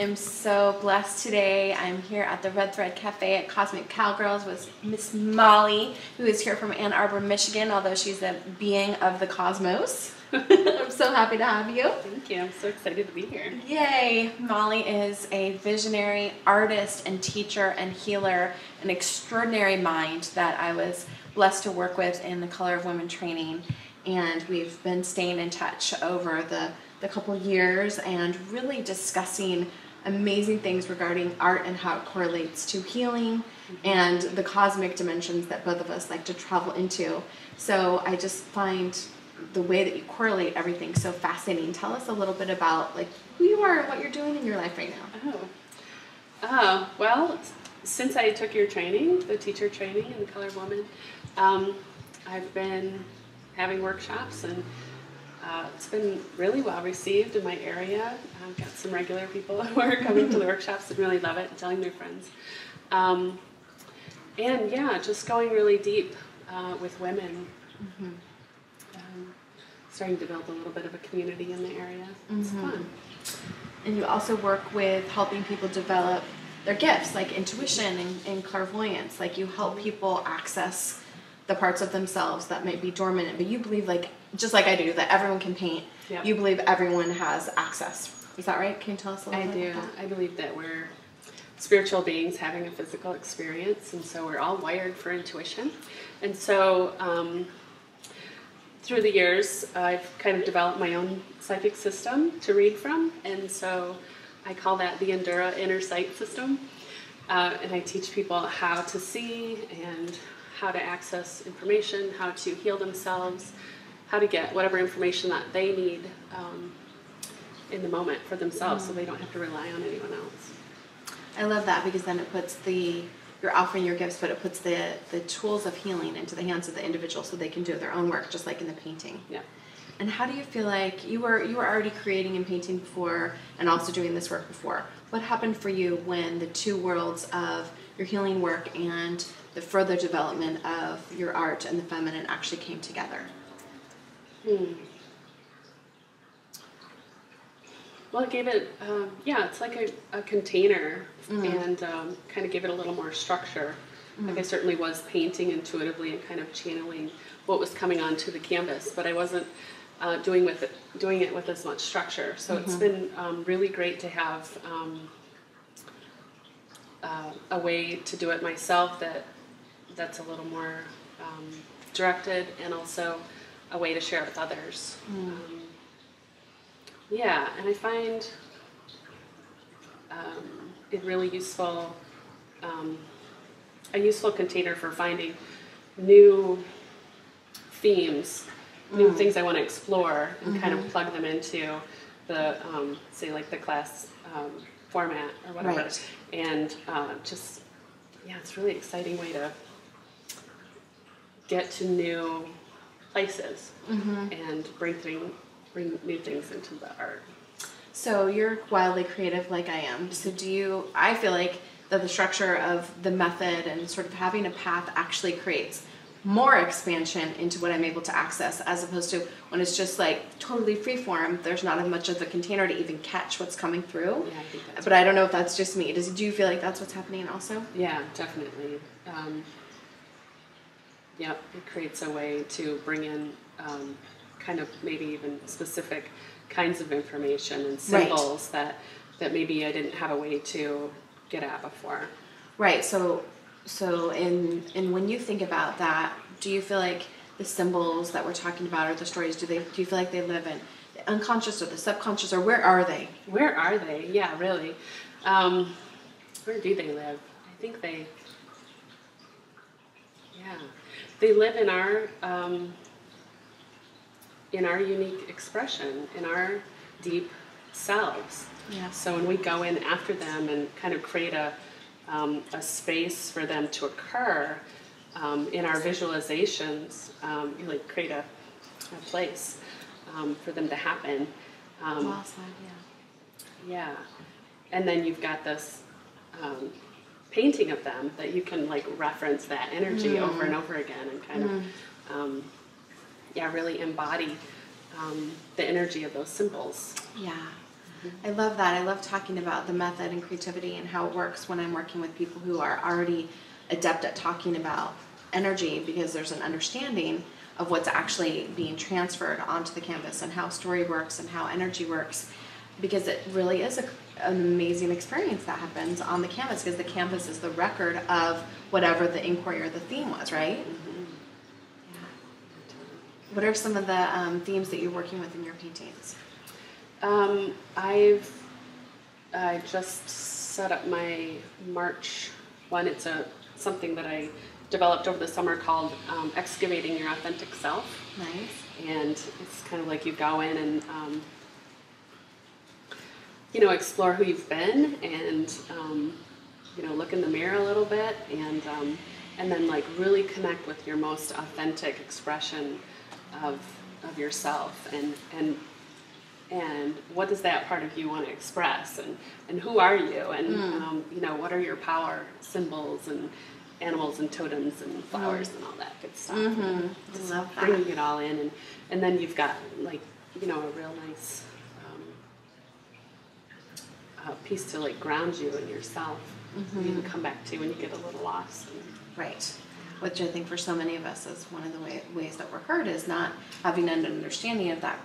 am so blessed today. I'm here at the Red Thread Cafe at Cosmic Cowgirls with Miss Molly, who is here from Ann Arbor, Michigan, although she's a being of the cosmos. I'm so happy to have you. Thank you. I'm so excited to be here. Yay! Molly is a visionary artist and teacher and healer, an extraordinary mind that I was blessed to work with in the Color of Women training. And we've been staying in touch over the couple years and really discussing amazing things regarding art and how it correlates to healing and the cosmic dimensions that both of us like to travel into. So I just find the way that you correlate everything so fascinating. Tell us a little bit about like who you are and what you're doing in your life right now. Well, since I took your training, the teacher training in the Color of Woman, I've been having workshops, and it's been really well received in my area. I've got some regular people who are coming to the workshops and really love it and telling their friends. And yeah, just going really deep with women. Mm-hmm. Starting to build a little bit of a community in the area. It's fun. And you also work with helping people develop their gifts, like intuition and clairvoyance. Like you help people access the parts of themselves that might be dormant, but you believe, like, just like I do, that everyone can paint. Yep. You believe everyone has access. Is that right? Can you tell us a little bit about that? I believe that we're spiritual beings having a physical experience, and so we're all wired for intuition. And so through the years, I've kind of developed my own psychic system to read from, and so I call that the Indura inner sight system. And I teach people how to see and how to access information, how to heal themselves, how to get whatever information that they need in the moment for themselves, so they don't have to rely on anyone else. I love that, because then it puts you're offering your gifts, but it puts the tools of healing into the hands of the individual so they can do their own work, just like in the painting. Yeah. And how do you feel like you were already creating and painting before and also doing this work before? What happened for you when the two worlds of your healing work and the further development of your art and the feminine actually came together? Well, it gave it, it's like a container, and kind of gave it a little more structure. Like I certainly was painting intuitively and kind of channeling what was coming onto the canvas, but I wasn't doing it with as much structure. So it's been really great to have a way to do it myself that's a little more directed, and also a way to share it with others. And I find it really useful, a useful container for finding new themes, new things I want to explore, and kind of plug them into the, say, like the class format or whatever. Right. And it's a really exciting way to get to new places and bring new things into the art. So you're wildly creative like I am. So I feel like that the structure of the method and sort of having a path actually creates more expansion into what I'm able to access, as opposed to when it's just like totally freeform, there's not as much of a container to even catch what's coming through. Yeah, I think that's but right. I don't know if that's just me. Do you feel like that's what's happening also? Yeah, definitely. It creates a way to bring in kind of maybe even specific kinds of information and symbols that maybe I didn't have a way to get at before. Right. So in when you think about that, do you feel like the symbols that we're talking about, or the stories, do you feel like they live in the unconscious or the subconscious, or where are they? Where are they? Yeah, really. Where do they live? I think they live in our unique expression, in our deep selves. Yeah. So when we go in after them and kind of create a space for them to occur in our visualizations, you like create a place for them to happen. Well said, yeah. And then you've got this painting of them that you can like reference that energy over and over again, and kind of really embody the energy of those symbols. Yeah. I love that. I love talking about the method and creativity and how it works when I'm working with people who are already adept at talking about energy, because there's an understanding of what's actually being transferred onto the canvas and how story works and how energy works, because it really is an amazing experience that happens on the canvas, because the canvas is the record of whatever the inquiry or the theme was, right? Yeah. What are some of the themes that you're working with in your paintings? I just set up my March one. It's something that I developed over the summer called Excavating Your Authentic Self. Nice. And it's kind of like you go in and explore who you've been, and look in the mirror a little bit, and then like really connect with your most authentic expression of yourself, and what does that part of you want to express, and who are you, and what are your power symbols and animals and totems and flowers and all that good stuff. I love that. Bringing it all in, and then you've got like a real nice piece to like ground you in yourself. You can come back to when you get a little lost. Right. Which I think for so many of us is one of the ways that we're hurt, is not having an understanding of that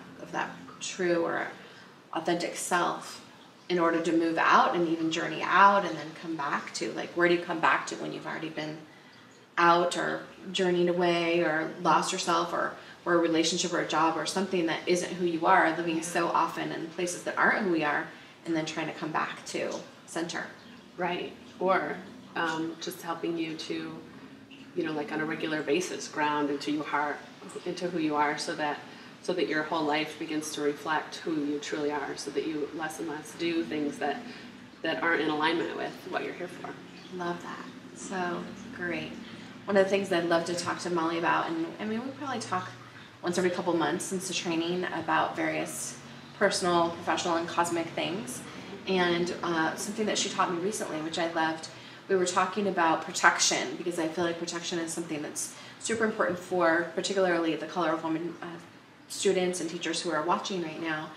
true or authentic self in order to move out and even journey out and then come back to, like, where do you come back to when you've already been out or journeyed away or lost yourself, or a relationship or a job or something that isn't who you are, living so often in places that aren't who we are, and then trying to come back to center. Right. Or just helping you to, like on a regular basis, ground into who you are, so that your whole life begins to reflect who you truly are, so that you less and less do things that aren't in alignment with what you're here for. Love that. So great. One of the things that I'd love to talk to Molly about, and I mean, we probably talk once every couple months since the training about various personal, professional, and cosmic things. And something that she taught me recently, which I loved, we were talking about protection, because I feel like protection is something that's super important for particularly the Color of Woman students and teachers who are watching right now,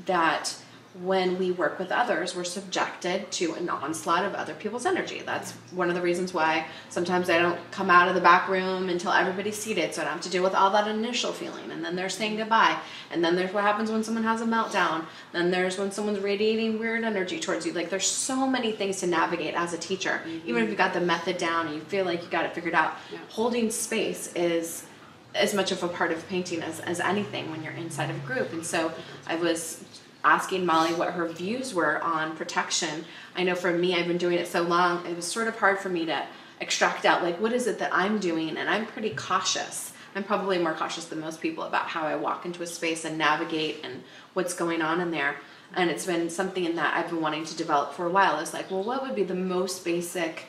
that when we work with others, we're subjected to an onslaught of other people's energy. That's one of the reasons why sometimes I don't come out of the back room until everybody's seated, so I don't have to deal with all that initial feeling. And then there's saying goodbye. And then there's what happens when someone has a meltdown. Then there's when someone's radiating weird energy towards you. Like, there's so many things to navigate as a teacher. Even if you got the method down and you feel like you got it figured out, holding space is as much of a part of painting as anything when you're inside of a group. And so I was asking Molly what her views were on protection. I know for me, I've been doing it so long, it was sort of hard for me to extract out, like, what is it that I'm doing? And I'm pretty cautious. I'm probably more cautious than most people about how I walk into a space and navigate and what's going on in there. And it's been something that I've been wanting to develop for a while. It's like, well, what would be the most basic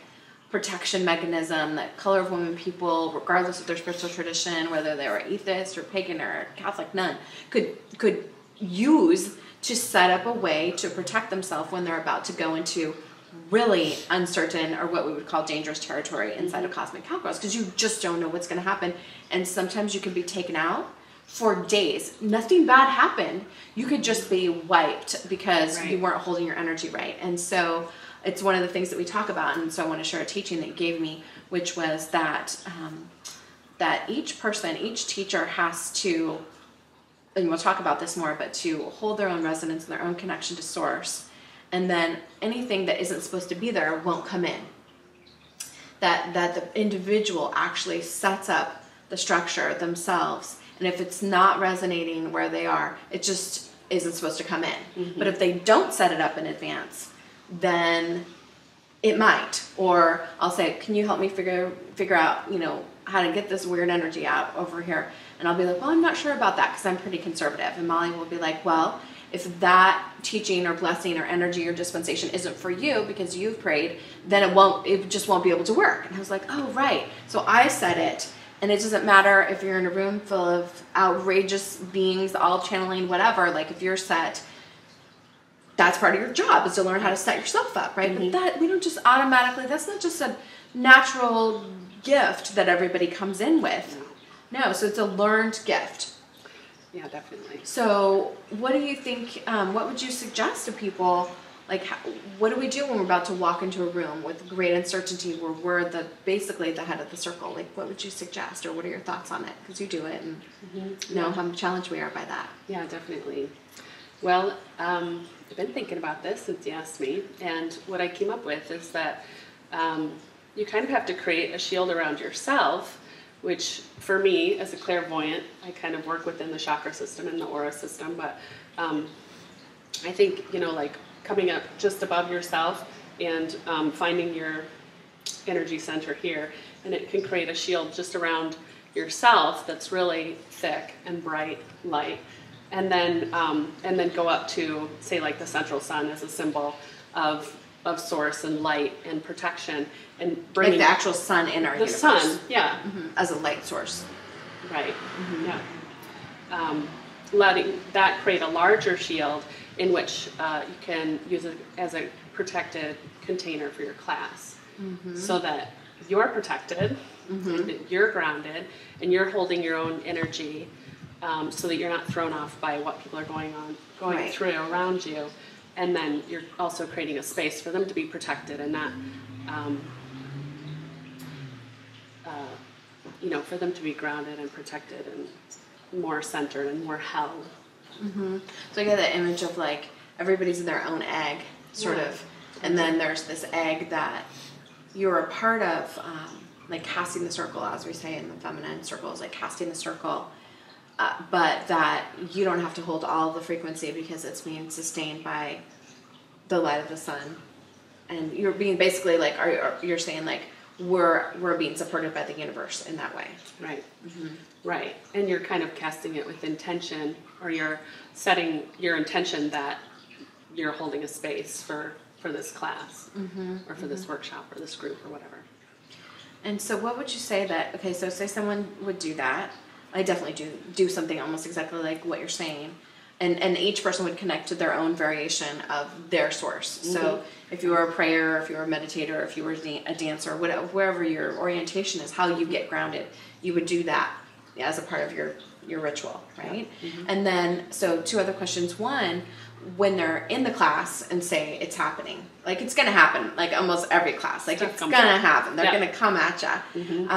protection mechanism that Color of Women people, regardless of their spiritual tradition, whether they were atheist or pagan or Catholic nun, could use to set up a way to protect themselves when they're about to go into really uncertain, or what we would call dangerous territory inside of cosmic cowgirls, because you just don't know what's going to happen. And sometimes you can be taken out for days. Nothing bad happened. You could just be wiped because you weren't holding your energy right. And so it's one of the things that we talk about. And so I want to share a teaching that you gave me, which was that that each person, each teacher has to, and we'll talk about this more, but to hold their own resonance and their own connection to source. And then anything that isn't supposed to be there won't come in. That the individual actually sets up the structure themselves. And if it's not resonating where they are, it just isn't supposed to come in. But if they don't set it up in advance, then it might. Or I'll say, can you help me figure out, how to get this weird energy out over here? And I'll be like, well, I'm not sure about that because I'm pretty conservative. And Molly will be like, well, if that teaching or blessing or energy or dispensation isn't for you because you've prayed, then it just won't be able to work. And I was like, oh, right. So I said it. And it doesn't matter if you're in a room full of outrageous beings, all channeling whatever. Like, if you're set, that's part of your job, is to learn how to set yourself up, right? But that, we don't just automatically, that's not just a natural gift that everybody comes in with. No, so it's a learned gift. Yeah, definitely. So what do you think, what would you suggest to people? Like, what do we do when we're about to walk into a room with great uncertainty where we're basically the head of the circle? Like, what would you suggest, or what are your thoughts on it? Because you do it and know how challenged we are by that. Yeah, definitely. Well, I've been thinking about this since you asked me, and what I came up with is that you kind of have to create a shield around yourself, which for me, as a clairvoyant, I kind of work within the chakra system and the aura system, but I think, like coming up just above yourself and finding your energy center here, and it can create a shield just around yourself that's really thick and bright light, and then go up to, say, like the central sun as a symbol of source and light and protection, and bringing like the actual sun in our universe. The sun, yeah, as a light source, right, yeah. Letting that create a larger shield in which you can use it as a protected container for your class, so that you're protected, you're grounded, and you're holding your own energy, so that you're not thrown off by what people are going through around you, and then you're also creating a space for them to be protected and not, for them to be grounded and protected and more centered and more held. So I get that image of like everybody's in their own egg, sort of, and then there's this egg that you're a part of, like casting the circle, as we say in the feminine circles, like casting the circle, but that you don't have to hold all the frequency because it's being sustained by the light of the sun, and you're being basically like, you're saying like we're being supported by the universe in that way. Right. Right. And you're kind of casting it with intention, or you're setting your intention that you're holding a space for this class, or for this workshop or this group or whatever. And so what would you say that, okay, so say someone would do that. I definitely do something almost exactly like what you're saying. And each person would connect to their own variation of their source. So if you were a prayer, if you were a meditator, if you were a dancer, whatever, wherever your orientation is, how you get grounded, you would do that as a part of your ritual, right? And then, so two other questions. One, when they're in the class and say it's happening, like it's going to happen, like almost every class, like it's going to happen. They're going to come at you.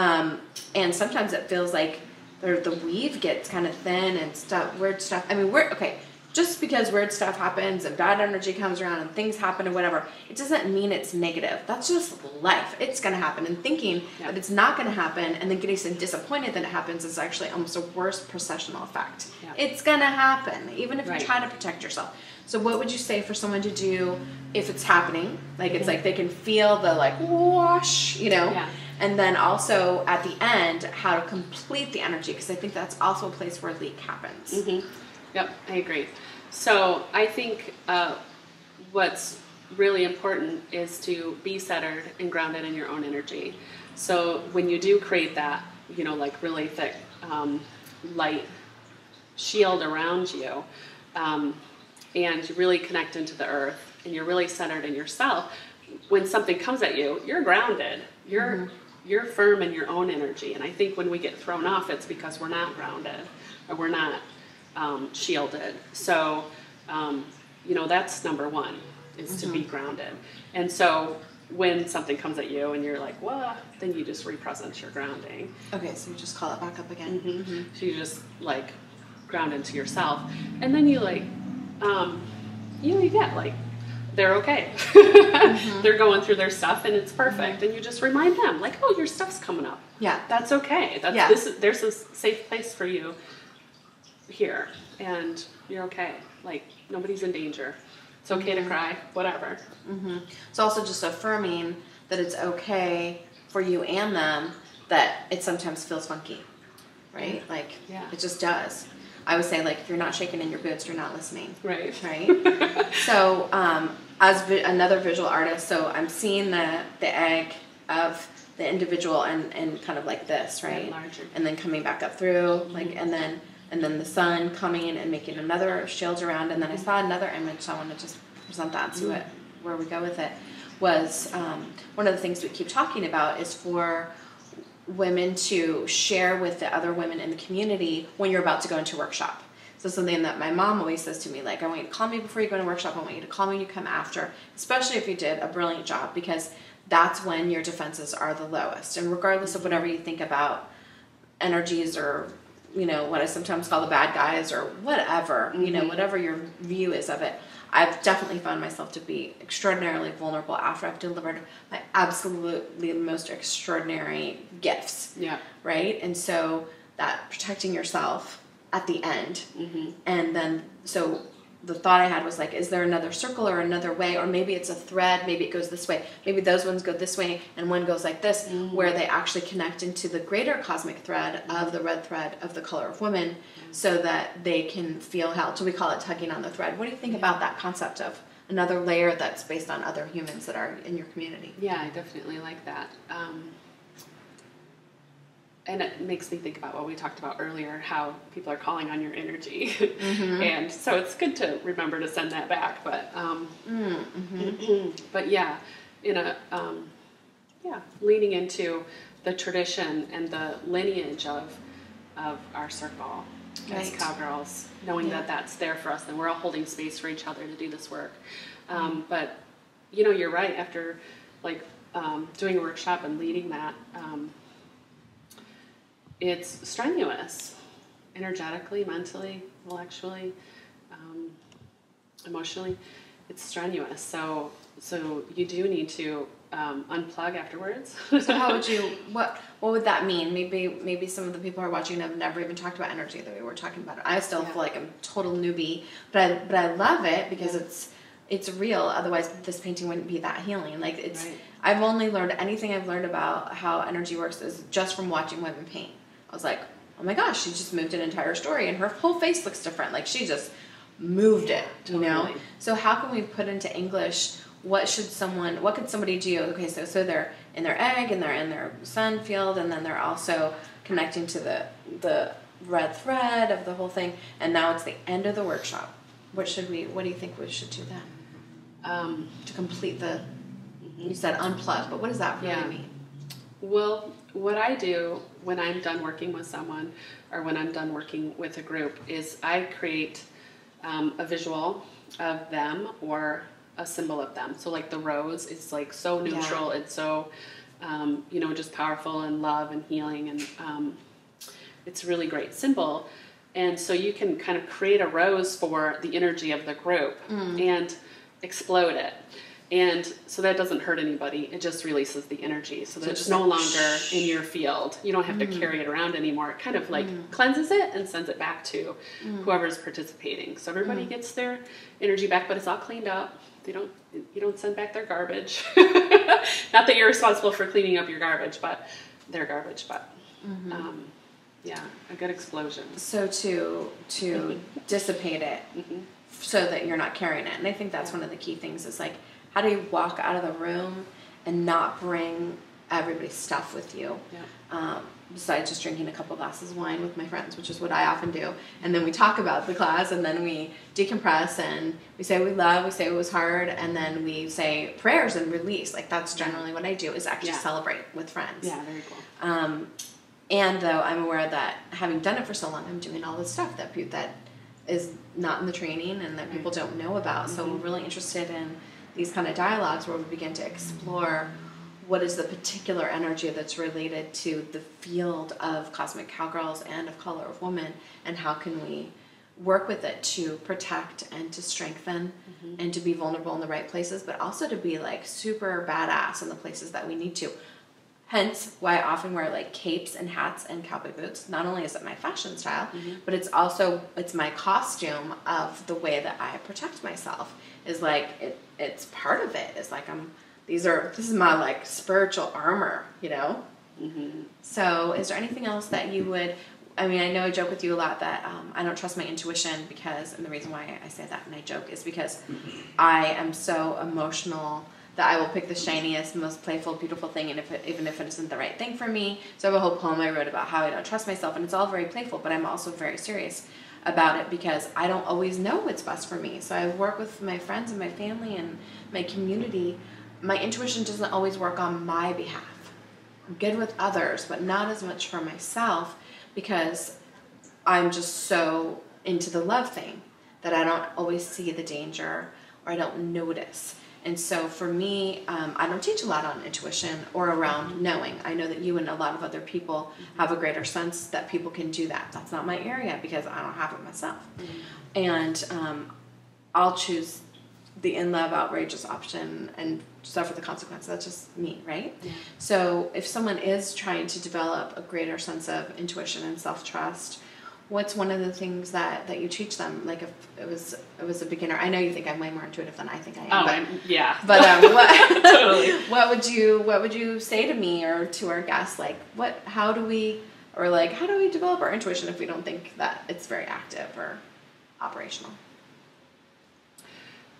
And sometimes it feels like the weave gets kind of thin and stuff, weird stuff. I mean, just because weird stuff happens and bad energy comes around and things happen and whatever, it doesn't mean it's negative. That's just life. It's going to happen. And thinking that it's not going to happen and then getting so disappointed that it happens is actually almost a worse processional effect. It's going to happen, even if you try to protect yourself. So what would you say for someone to do if it's happening? Like it's like they can feel the like whoosh, and then also at the end, how to complete the energy, because I think that's also a place where a leak happens. Yep, I agree. So I think what's really important is to be centered and grounded in your own energy. So when you do create that, like really thick light shield around you, and you really connect into the earth, and you're really centered in yourself, when something comes at you, you're grounded. You're firm in your own energy. And I think when we get thrown off, it's because we're not grounded, or we're not shielded. So, that's number one, is to be grounded. And so when something comes at you and you're like, well, then you just represent your grounding. Okay, so you just call it back up again. So you just like ground into yourself. And then you like, you get like, they're okay. They're going through their stuff and it's perfect. And you just remind them like, oh, your stuff's coming up. Yeah. That's okay. There's a safe place for you here, and you're okay. Like nobody's in danger. It's okay to cry, whatever. It's also just affirming that it's okay for you and them, that it sometimes feels funky, right? Like it just does. I would say, like, if you're not shaking in your boots, you're not listening. Right. So, as another visual artist, so I'm seeing the egg of the individual and kind of like this, right? And then coming back up through, like, and then the sun coming and making another shield around. And then I saw another image, so I want to just present that and see where we go with it. Was one of the things we keep talking about is for women to share with the other women in the community when you're about to go into a workshop. So something that my mom always says to me, like, I want you to call me before you go to workshop. I want you to call me when you come after, especially if you did a brilliant job, because that's when your defenses are the lowest. And regardless of whatever you think about energies or, what I sometimes call the bad guys or whatever, whatever your view is of it, I've definitely found myself to be extraordinarily vulnerable after I've delivered my absolutely most extraordinary gifts. Yeah. Right? And so that protecting yourself at the end. And then, so the thought I had was like, is there another circle or another way? Or maybe it's a thread, maybe it goes this way. Maybe those ones go this way and one goes like this, where they actually connect into the greater cosmic thread of the red thread of the color of woman, so that they can feel held. So we call it tugging on the thread. What do you think about that concept of another layer that's based on other humans that are in your community? Yeah, I definitely like that. And it makes me think about what we talked about earlier, how people are calling on your energy. And so it's good to remember to send that back. But but yeah, leaning into the tradition and the lineage of our circle as cowgirls, knowing that that's there for us, and we're all holding space for each other to do this work. But you're right. After doing a workshop and leading that, it's strenuous, energetically, mentally, intellectually, emotionally. It's strenuous. So you do need to unplug afterwards. So how would you? What would that mean? Maybe some of the people who are watching have never even talked about energy the way we're talking about it. I still feel like I'm a total newbie, but I love it because it's real. Otherwise, this painting wouldn't be that healing. Like it's. Right. I've only learned anything I've learned about how energy works is just from watching women paint. I was like, oh my gosh, she just moved an entire story and her whole face looks different. Like she just moved it, totally. So how can we put into English, what could somebody do? Okay, so they're in their egg and they're in their sun field, and then they're also connecting to the red thread of the whole thing. And now it's the end of the workshop. What do you think we should do then? To complete you said unplug, but what does that really mean? Well, what I do when I'm done working with someone or when I'm done working with a group is I create a visual of them or a symbol of them. So like the rose is like so neutral. It's so, just powerful and love and healing. And it's a really great symbol. And so you can kind of create a rose for the energy of the group and explode it. And so that doesn't hurt anybody. It just releases the energy. So that it's no longer in your field. You don't have to carry it around anymore. It kind of cleanses it and sends it back to whoever's participating. So everybody gets their energy back, but it's all cleaned up. You don't send back their garbage. Not that you're responsible for cleaning up your garbage, but their garbage. But a good explosion. So to dissipate it so that you're not carrying it. And I think that's one of the key things is like, how do you walk out of the room and not bring everybody's stuff with you? Yeah. Besides just drinking a couple glasses of wine with my friends, which is what I often do. And then we talk about the class, and then we decompress, and we say we love, we say it was hard, and then we say prayers and release. Like that's generally what I do is actually celebrate with friends. Yeah, very cool. And though I'm aware that having done it for so long, I'm doing all this stuff that is not in the training and that people don't know about. So we're really interested in these kind of dialogues where we begin to explore what is the particular energy that's related to the field of cosmic cowgirls and of color of woman, and how can we work with it to protect and to strengthen and to be vulnerable in the right places, but also to be like super badass in the places that we need to. Hence why I often wear like capes and hats and cowboy boots. Not only is it my fashion style, but it's my costume of the way that I protect myself. Is like it's part of it. It's like this is my like spiritual armor, So is there anything else that you would? I mean, I know I joke with you a lot that I don't trust my intuition and the reason why I say that and I joke is because I am so emotional that I will pick the shiniest, most playful, beautiful thing, and even if it isn't the right thing for me. So I have a whole poem I wrote about how I don't trust myself, and it's all very playful, but I'm also very serious about it because I don't always know what's best for me. So I work with my friends and my family and my community. My intuition doesn't always work on my behalf. I'm good with others, but not as much for myself because I'm just so into the love thing, that I don't always see the danger or I don't notice. And so for me, I don't teach a lot on intuition or around knowing. I know that you and a lot of other people have a greater sense that people can do that. That's not my area because I don't have it myself. And I'll choose the in love, outrageous option and suffer the consequences. That's just me, right? Yeah. So if someone is trying to develop a greater sense of intuition and self-trust, what's one of the things that you teach them? Like if it was a beginner, I know you think I'm way more intuitive than I think I am. Yeah. But what, totally. what would you say to me or to our guests? Like how do we develop our intuition if we don't think that it's very active or operational?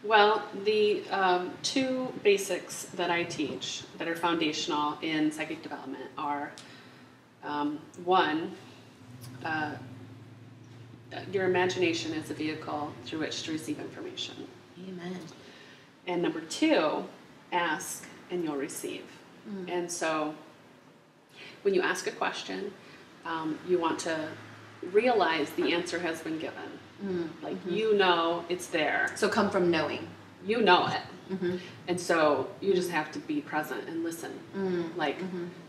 Well, the two basics that I teach that are foundational in psychic development are one, your imagination is a vehicle through which to receive information. Amen. And number two, ask and you'll receive. And so when you ask a question, you want to realize the answer has been given. Like, you know it's there. So come from knowing. You know it. And so you just have to be present and listen. Like,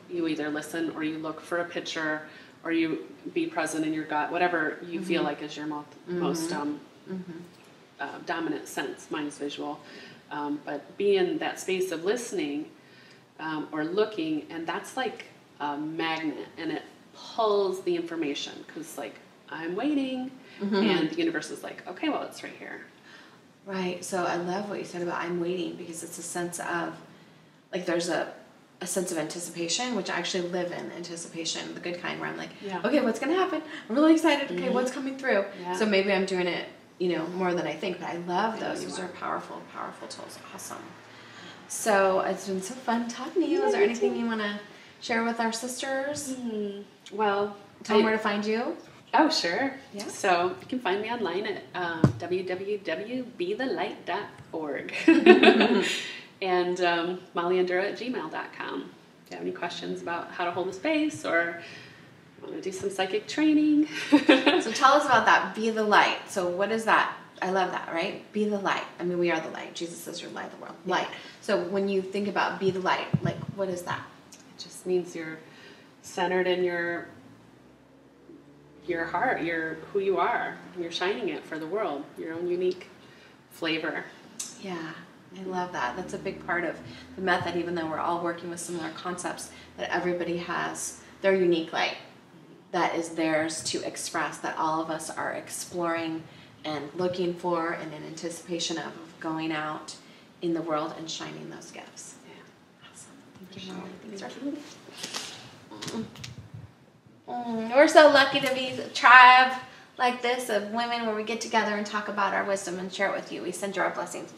you either listen or you look for a picture or you be present in your gut, whatever you feel like is your most dominant sense. Mine's visual. But be in that space of listening or looking, and that's like a magnet, and it pulls the information because, like, I'm waiting, and the universe is like, okay, well, it's right here. Right. So I love what you said about I'm waiting, because it's a sense of, like, there's a sense of anticipation, which I actually live in anticipation, the good kind, where I'm like, okay, what's going to happen? I'm really excited. Okay, what's coming through? Yeah. So maybe I'm doing it, more than I think, but I love those. Those are powerful, powerful tools. Awesome. So it's been so fun talking to you. Is there anything you want to share with our sisters? Well, tell them where to find you. Oh, sure. Yeah. So you can find me online at www.bethelight.org and mollyindura@gmail.com. If you have any questions about how to hold a space or want to do some psychic training. So tell us about that. Be the light. So what is that? I love that, right? Be the light. I mean, we are the light. Jesus says you're the light of the world. Yeah. Light. So when you think about be the light, like, what is that? It just means you're centered in your heart, who you are, and you're shining it for the world, your own unique flavor. Yeah, I love that. That's a big part of the method, even though we're all working with similar concepts, that everybody has their unique light that is theirs to express, that all of us are exploring and looking for and in anticipation of going out in the world and shining those gifts. Yeah. Awesome. Thank you, Molly. Thanks, we're so lucky to be a tribe like this of women where we get together and talk about our wisdom and share it with you. We send you our blessings.